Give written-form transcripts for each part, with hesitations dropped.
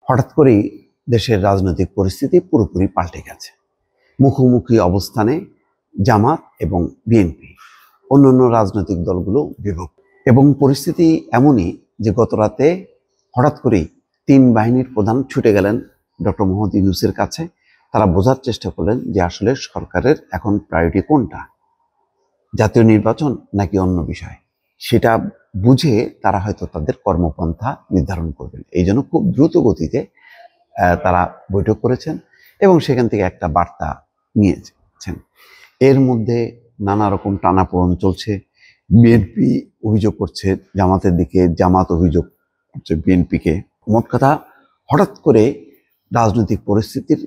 হঠাৎ করেই দেশের রাজনৈতিক পরিস্থিতি পুরোপুরি পাল্টে গেছে। মুখোমুখি অবস্থানে জামাত এবং বিএনপি, অন্যান্য রাজনৈতিক দলগুলো বিভক্ত। এবং পরিস্থিতি এমনই যে গত রাতে হঠাৎ করেই তিন বাহিনীর প্রধান ছুটে গেলেন ডক্টর মোহাম্মদ ইউনূসের কাছে। তারা বোঝার চেষ্টা করলেন যে আসলে সরকারের এখন প্রায়োরিটি কোনটা, জাতীয় নির্বাচন নাকি অন্য বিষয়। সেটা বুঝে তারা হয়তো তাদের কর্মপন্থা নির্ধারণ করবেন। এই জন্য খুব দ্রুত গতিতে তারা বৈঠক করেছেন এবং সেখান থেকে একটা বার্তা নিয়েছেন। এর মধ্যে নানা রকম টানাপোড়েন চলছে। বিএনপি অভিযোগ করছে জামাতের দিকে, জামাত অভিযোগ করছে বিএনপিকে। মোট কথা, হঠাৎ করে রাজনৈতিক পরিস্থিতির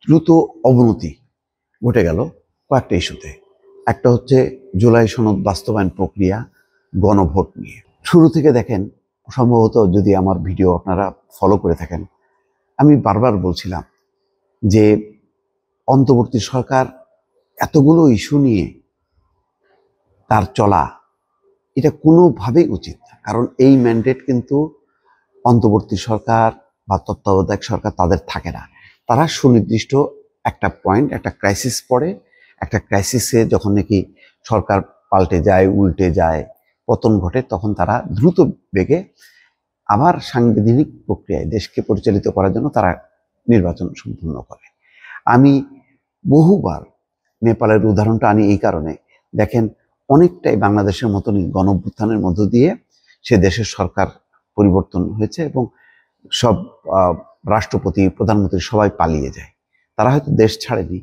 দ্রুত অবনতি ঘটে গেল কয়েকটা ইস্যুতে। একটা হচ্ছে জুলাই সনদ বাস্তবায়ন প্রক্রিয়া, গণভোট নিয়ে। শুরু থেকে দেখেন, সম্ভবত যদি আমার ভিডিও আপনারা ফলো করে থাকেন, আমি বারবার বলছিলাম যে অন্তর্বর্তী সরকার এতগুলো ইস্যু নিয়ে তার চলা এটা কোনোভাবেই উচিত না। কারণ এই ম্যান্ডেট কিন্তু অন্তর্বর্তী সরকার বা তত্ত্বাবধায়ক সরকার তাদের থাকে না। তারা সুনির্দিষ্ট একটা পয়েন্ট, একটা ক্রাইসিস পড়ে, একটা ক্রাইসিসে যখন নাকি সরকার পাল্টে যায়, উল্টে যায়, পতন ঘটে, তখন তারা দ্রুত বেগে আবার সাংবিধানিক প্রক্রিয়ায় দেশকে পরিচালিত করার জন্য তারা নির্বাচন সম্পূর্ণ করে। আমি বহুবার নেপালের উদাহরণটা আনি এই কারণে, দেখেন অনেকটাই বাংলাদেশের মতনই গণঅভ্যুত্থানের মধ্য দিয়ে সে দেশের সরকার পরিবর্তন হয়েছে এবং সব রাষ্ট্রপতি, প্রধানমন্ত্রী সবাই পালিয়ে যায়। তারা হয়তো দেশ ছাড়েনি,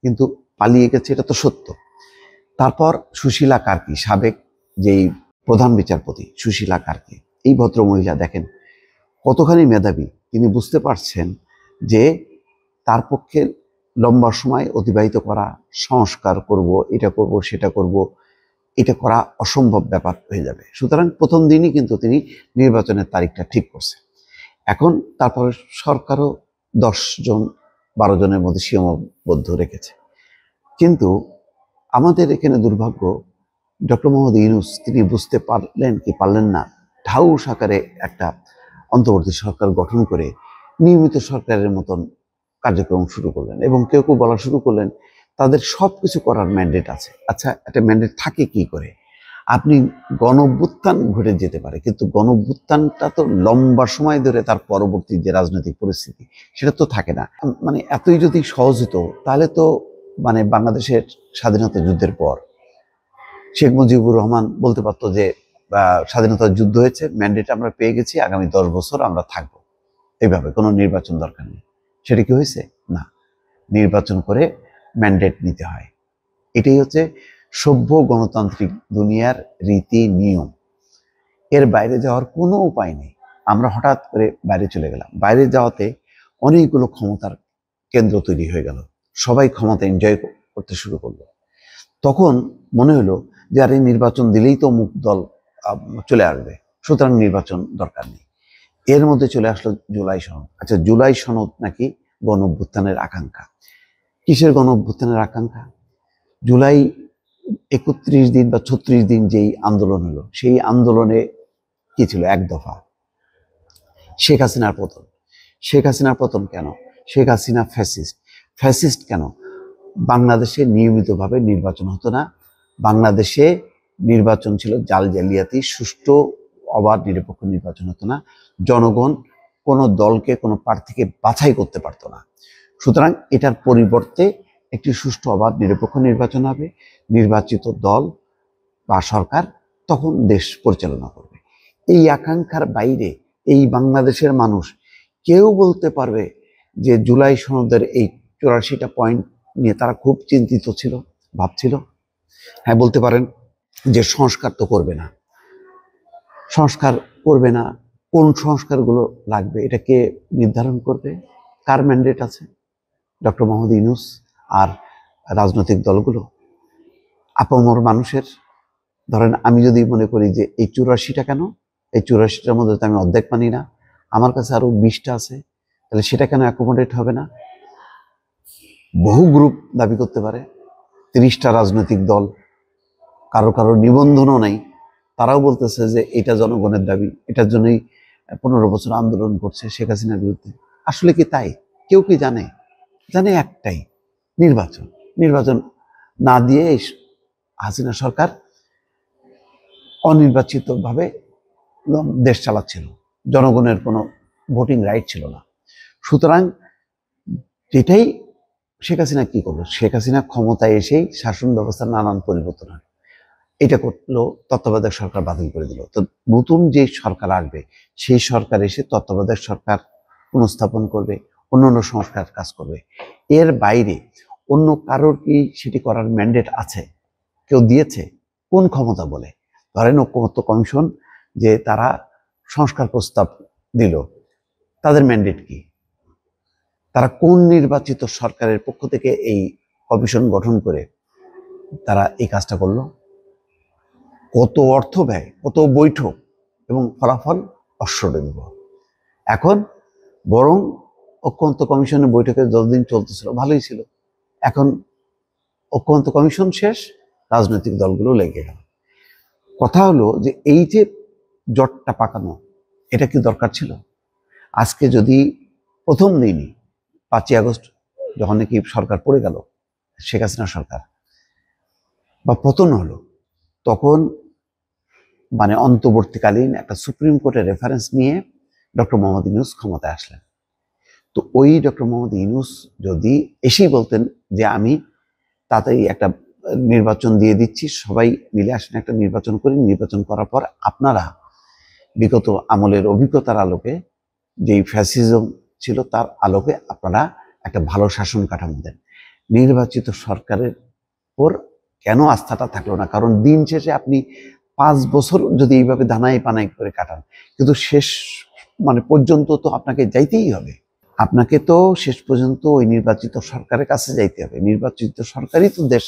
কিন্তু পালিয়ে গেছে, এটা তো সত্য। তারপর সুশীলা কার্কি, সাবেক যেই প্রধান বিচারপতি সুশীলা কার্কি, এই ভদ্রমহিলা দেখেন কতখানি মেধাবী। তিনি বুঝতে পারছেন যে তার পক্ষে লম্বা সময় অতিবাহিত করা, সংস্কার করব, এটা করব, সেটা করব, এটা করা অসম্ভব ব্যাপার হয়ে যাবে। সুতরাং প্রথম দিনই কিন্তু তিনি নির্বাচনের তারিখটা ঠিক করছেন। এখন তারপরে সরকারও 10-12 জনের মধ্যে সীমাবদ্ধ রেখেছে। কিন্তু আমাদের এখানে দুর্ভাগ্য, ডক্টর মোহাম্মদ ইউনূস তিনি বুঝতে পারলেন কি পারলেন না, ঢাউস আকারে একটা অন্তর্বর্তী সরকার গঠন করে নিয়মিত সরকারের মতন কার্যক্রম শুরু করলেন। এবং কেউ কেউ বলা শুরু করলেন তাদের সব কিছু করার ম্যান্ডেট আছে। আচ্ছা, একটা ম্যান্ডেট থাকে কি করে? আপনি গণঅভ্যুত্থান ঘটে যেতে পারে, কিন্তু গণঅভ্যুত্থানটা তো লম্বা সময় ধরে তার পরবর্তী যে রাজনৈতিক পরিস্থিতি সেটা তো থাকে না। মানে এতই যদি সহজ হতো তাহলে তো মানে বাংলাদেশের স্বাধীনতা যুদ্ধের পর শেখ মুজিবুর রহমান বলতে পারতো যে স্বাধীনতা যুদ্ধ হয়েছে, ম্যান্ডেট আমরা পেয়ে গেছি, আগামী 10 বছর আমরা থাকবো, এইভাবে কোনো নির্বাচন দরকার নেই। সেটা কি হয়েছে? না, নির্বাচন করে ম্যান্ডেট নিতে হয়। এটাই হচ্ছে সভ্য গণতান্ত্রিক দুনিয়ার রীতি নিয়ম। এর বাইরে যাওয়ার কোনো উপায় নেই। আমরা হঠাৎ করে বাইরে চলে গেলাম, বাইরে যাওয়াতে অনেকগুলো ক্ষমতার কেন্দ্র তৈরি হয়ে গেল, সবাই ক্ষমতা এনজয় করতে শুরু করলো। তখন মনে হলো যে আরে নির্বাচন দিলেই তো মুখ দল চলে আসবে, সুতরাং নির্বাচন দরকার নেই। এর মধ্যে চলে আসলো জুলাই সনদ। আচ্ছা, জুলাই সনদ নাকি গণঅভ্যুত্থানের আকাঙ্ক্ষা। কিসের গণঅভ্যুত্থানের আকাঙ্ক্ষা? জুলাই 31 দিন বা 36 দিন যেই আন্দোলন হলো, সেই আন্দোলনে কি ছিল? এক দফা, শেখ হাসিনার পতন। শেখ হাসিনার পতন কেন? শেখ হাসিনা ফ্যাসিস্ট। ফ্যাসিস্ট কেন? বাংলাদেশে নিয়মিতভাবে নির্বাচন হতো না, বাংলাদেশে নির্বাচন ছিল জাল জালিয়াতি, সুষ্ঠু অবাধ নিরপেক্ষ নির্বাচন হতো না, জনগণ কোনো দলকে, কোনো প্রার্থীকে বাছাই করতে পারতো না। সুতরাং এটার পরিবর্তে একটি সুষ্ঠু অবাধ নিরপেক্ষ নির্বাচন হবে, নির্বাচিত দল বা সরকার তখন দেশ পরিচালনা করবে। এই আকাঙ্ক্ষার বাইরে এই বাংলাদেশের মানুষ কেউ বলতে পারবে যে জুলাই সনদের এই 84টা পয়েন্ট নিয়ে তারা খুব চিন্তিত ছিল, ভাবছিল? হ্যাঁ, বলতে পারেন যে সংস্কার তো করবে না। সংস্কার করবে না, কোন সংস্কারগুলো লাগবে এটা কে নির্ধারণ করবে? কার ম্যান্ডেট আছে? ডক্টর মোহাম্মদ ইউনূস আর রাজনৈতিক দলগুলো? আপামর মানুষের? ধরেন আমি যদি মনে করি যে এই 84টা কেন, এই 84টার মধ্যে তো আমি অর্ধেক মানি না, আমার কাছে আরো 20টা আছে, তাহলে সেটা কেন অ্যাকোমোডেট হবে না? বহু গ্রুপ দাবি করতে পারে, 30টা রাজনৈতিক দল, কারো কারো নিবন্ধনও নেই, তারাও বলতেছে যে এটা জনগণের দাবি, এটার জন্যই 15 বছর আন্দোলন করছে শেখ হাসিনার বিরুদ্ধে। আসলে কি তাই? কেউ কি জানে? জানে একটাই, নির্বাচন। নির্বাচন না দিয়ে হাসিনা সরকার অনির্বাচিতভাবে দেশ চালাচ্ছিল, জনগণের কোনো ভোটিং রাইট ছিল না। সুতরাং এটাই শেখ হাসিনা কি করলো? শেখ হাসিনা ক্ষমতায় এসেই শাসন ব্যবস্থার নানান পরিবর্তন হয়। এটা করলো, তত্ত্বাবধায়ক সরকার বাতিল করে দিল। তো নতুন যে সরকার আসবে সেই সরকার এসে তত্ত্বাবধায়ক সরকার পুনঃস্থাপন করবে, অন্যান্য সংস্কার কাজ করবে। এর বাইরে অন্য কারোর কি সেটি করার ম্যান্ডেট আছে? কেউ দিয়েছে? কোন ক্ষমতা বলে? ধরেন ঐকমত্য কমিশন যে তারা সংস্কার প্রস্তাব দিল, তাদের ম্যান্ডেট কি? তারা কোন নির্বাচিত সরকারের পক্ষ থেকে এই কমিশন গঠন করে তারা এই কাজটা করলো? কত অর্থ ব্যয়, কত বৈঠক, এবং ফলাফল অশ্বডম্ব। এখন বরং ঐকমত্য কমিশনের বৈঠকে যতদিন চলতেছিল ভালোই ছিল, এখন ঐকমত্য কমিশন শেষ, রাজনৈতিক দলগুলো লেগে গেল। কথা হলো যে এই যে জটটা পাকানো, এটা কি দরকার ছিল? আজকে যদি প্রথম দিনই 5ই আগস্ট যখন নাকি সরকার পড়ে গেল, শেখ হাসিনা সরকার বা পতন হলো, তখন মানে অন্তর্বর্তীকালীন একটা সুপ্রিম কোর্টের রেফারেন্স নিয়ে ডক্টর মোহাম্মদ ইউনূস ক্ষমতায় আসলেন। তো ওই ডক্টর মোহাম্মদ ইউনূস যদি এসেই বলতেন যে আমি তাড়াতাড়ি একটা নির্বাচন দিয়ে দিচ্ছি, সবাই মিলে আসেন একটা নির্বাচন করি, নির্বাচন করার পর আপনারা বিগত আমলের অভিজ্ঞতার আলোকে, যেই ফ্যাসিজম ছিল তার আলোকে আপনারা একটা ভালো শাসন কাঠামো দেন। নির্বাচিত সরকারের ওর কেন আস্থাটা থাকলো না? কারণ দিন শেষে আপনি 5 বছর যদি এইভাবে দানাই পানাই করে কাটান, কিন্তু শেষ মানে পর্যন্ত তো আপনাকে যাইতেই হবে। আপনাকে তো শেষ পর্যন্ত ওই নির্বাচিত সরকারের কাছে যাইতে হবে। নির্বাচিত সরকারই তো দেশ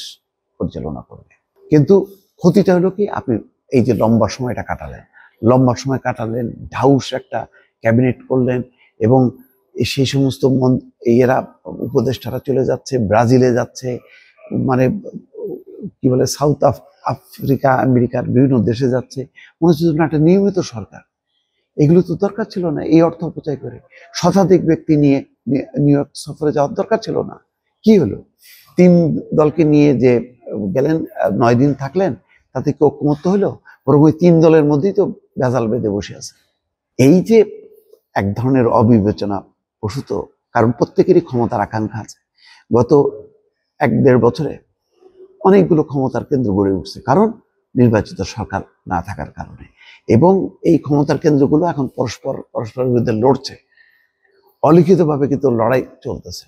পরিচালনা করবে। কিন্তু ক্ষতিটা হলো কি, আপনি এই যে লম্বা সময়টা কাটালেন, লম্বা সময় কাটালেন, ঢাউস একটা ক্যাবিনেট করলেন, এবং সেই সমস্ত এরা উপদেষ্টারা চলে যাচ্ছে, ব্রাজিলে যাচ্ছে, মানে কি বলে সাউথ আফ্রিকা, আমেরিকার বিভিন্ন দেশে যাচ্ছে, মনে হচ্ছে না একটা নিয়মিত সরকার। এগুলো তো দরকার ছিল না। এই অর্থ অপচয় করে শতাধিক ব্যক্তি নিয়ে নিউ ইয়র্ক সফরে যাওয়ার দরকার ছিল না। কি হলো? 3 দলকে নিয়ে যে গেলেন, 9 দিন থাকলেন, তাতে কি ঐকমত্য হলো? বরং ওই 3 দলের মধ্যেই তো ভেজাল বেঁধে বসে আছে। এই যে এক ধরনের অবিবেচনা প্রসূত, কারণ প্রত্যেকেরই ক্ষমতার আকাঙ্ক্ষা আছে। গত 1-1.5 বছরে অনেকগুলো ক্ষমতার কেন্দ্র গড়ে উঠছে, কারণ নির্বাচিত সরকার না থাকার কারণে। এবং এই ক্ষমতার কেন্দ্রগুলো এখন পরস্পরের বিরুদ্ধে লড়ছে, অলিখিতভাবে কিন্তু লড়াই চলতেছে।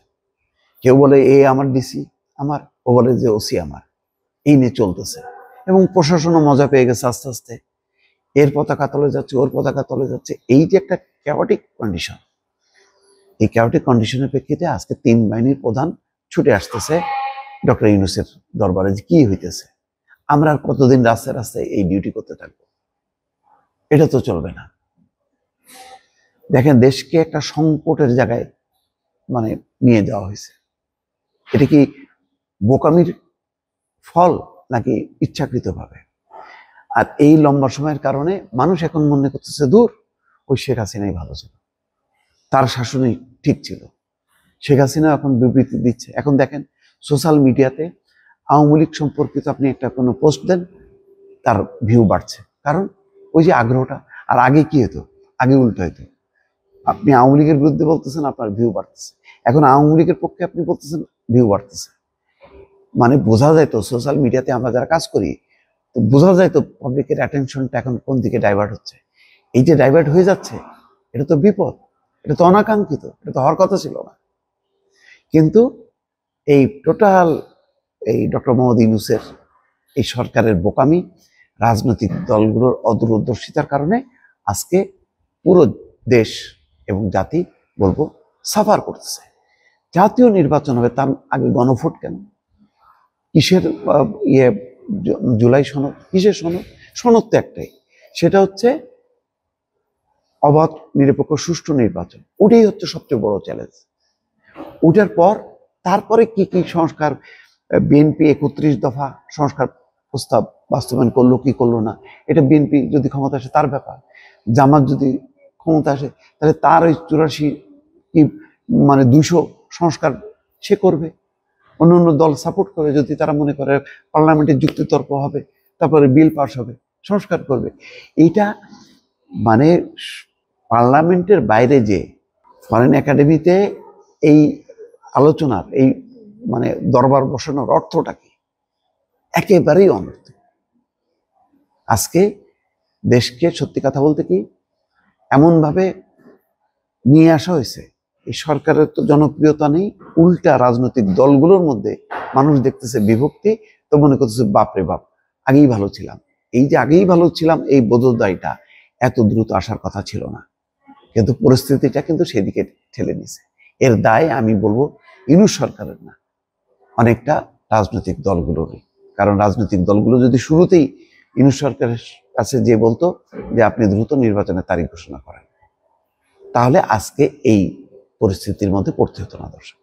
কেউ বলে এ আমার ডিসি আমার, ও বলে যে ওসি আমার, এই নিয়ে চলতেছে। এবং প্রশাসনও মজা পেয়ে গেছে আস্তে আস্তে, এর পতাকা তলে যাচ্ছে, ওর পতাকা তলে যাচ্ছে। এই যে একটা ক্যাওটিক কন্ডিশন, এই ক্যাওটিক কন্ডিশনের প্রেক্ষিতে আজকে 3 বাহিনীর প্রধান ছুটে আসতেছে ডক্টর ইউনূসের দরবারে যে কি হইতেছে, আমরা আর কতদিন রাস্তায় রাস্তায় এই ডিউটি করতে থাকবো? এটা তো চলবে না। দেখেন, দেশকে একটা সংকটের জায়গায় মানে নিয়ে যাওয়া হয়েছে। এটা কি বোকামির ফল নাকি ইচ্ছাকৃতভাবে? আর এই লম্বা সময়ের কারণে মানুষ এখন মনে করতেছে দূর, ওই শেখ হাসিনাই ভালো ছিল, তার শাসনই ঠিক ছিল। শেখ হাসিনা এখন বিবৃতি দিচ্ছে। এখন দেখেন সোশ্যাল মিডিয়াতে আওয়ামী লীগ সম্পর্কিত আপনি একটা কোনো পোস্ট দেন, তার ভিউ বাড়ছে, কারণ ওই যে আগ্রহটা। আর আগে কি হতো? আগে উল্টো হতো, আপনি আওয়ামী লীগের বিরুদ্ধে বলতেছেন, আপনার ভিউ বাড়তেছে। এখন আওয়ামী লীগের পক্ষে আপনি বলতেছেন, ভিউ বাড়তেছে। মানে বোঝা যায় তো, সোশ্যাল মিডিয়াতে আমরা যারা কাজ করি, তো বোঝা যায় তো পাবলিকের অ্যাটেনশনটা এখন কোন দিকে ডাইভার্ট হচ্ছে। এই যে ডাইভার্ট হয়ে যাচ্ছে, এটা তো বিপদ, এটা তো অনাকাঙ্ক্ষিত, এটা তো হওয়ার কথা ছিল না। কিন্তু এই টোটাল এই ডক্টর মোহাম্মদ ইউনূসের এই সরকারের বোকামি, রাজনৈতিক দলগুলোর অদূরদর্শিতার কারণে আজকে পুরো দেশ এবং জাতি বলবো সাফার করতেছে। জাতীয় নির্বাচন হবে, তার আগে গণভোট কেন? কিসের জুলাই সনদ? কিসের সনদ? সনদ তো একটাই, সেটা হচ্ছে অবাধ, নিরপেক্ষ, সুষ্ঠু নির্বাচন। ওটাই হচ্ছে সবচেয়ে বড় চ্যালেঞ্জ। ওটার পর তারপরে কি কি সংস্কার, বিএনপি 31 দফা সংস্কার প্রস্তাব বাস্তবায়ন করলো কি করলো না, এটা বিএনপি যদি ক্ষমতা আসে তার ব্যাপার। জামাত যদি ক্ষমতা আসে, তাহলে তার ওই 84 কি মানে 200 সংস্কার সে করবে, অন্য অন্য দল সাপোর্ট করে, যদি তারা মনে করে পার্লামেন্টের যুক্তিতর্ক হবে, তারপরে বিল পাস হবে, সংস্কার করবে। এইটা মানে পার্লামেন্টের বাইরে যে ফরেন একাডেমিতে এই আলোচনার এই মানে দরবার বসানোর অর্থটা কি? একেবারেই অনর্থ। আজকে দেশকে সত্যি কথা বলতে কি এমনভাবে নিয়ে আসা হয়েছে, এই সরকারের তো জনপ্রিয়তা নেই, উল্টা রাজনৈতিক দলগুলোর মধ্যে মানুষ দেখতেছে বিভক্তি, তো মনে করতেছে বাপরে বাপ আগেই ভালো ছিলাম। এই যে আগেই ভালো ছিলাম এই বোধোদয়টা এত দ্রুত আসার কথা ছিল না, কিন্তু পরিস্থিতিটা কিন্তু সেদিকে ঠেলে নিছে। এর দায় আমি বলবো ইউনূস সরকারের না, অনেকটা রাজনৈতিক দলগুলোরই। কারণ রাজনৈতিক দলগুলো যদি শুরুতেই ইউনূস সরকারের কাছে যে বলতো যে আপনি দ্রুত নির্বাচনের তারিখ ঘোষণা করেন, তাহলে আজকে এই পরিস্থিতির মধ্যে পড়তে হতো না দর্শক।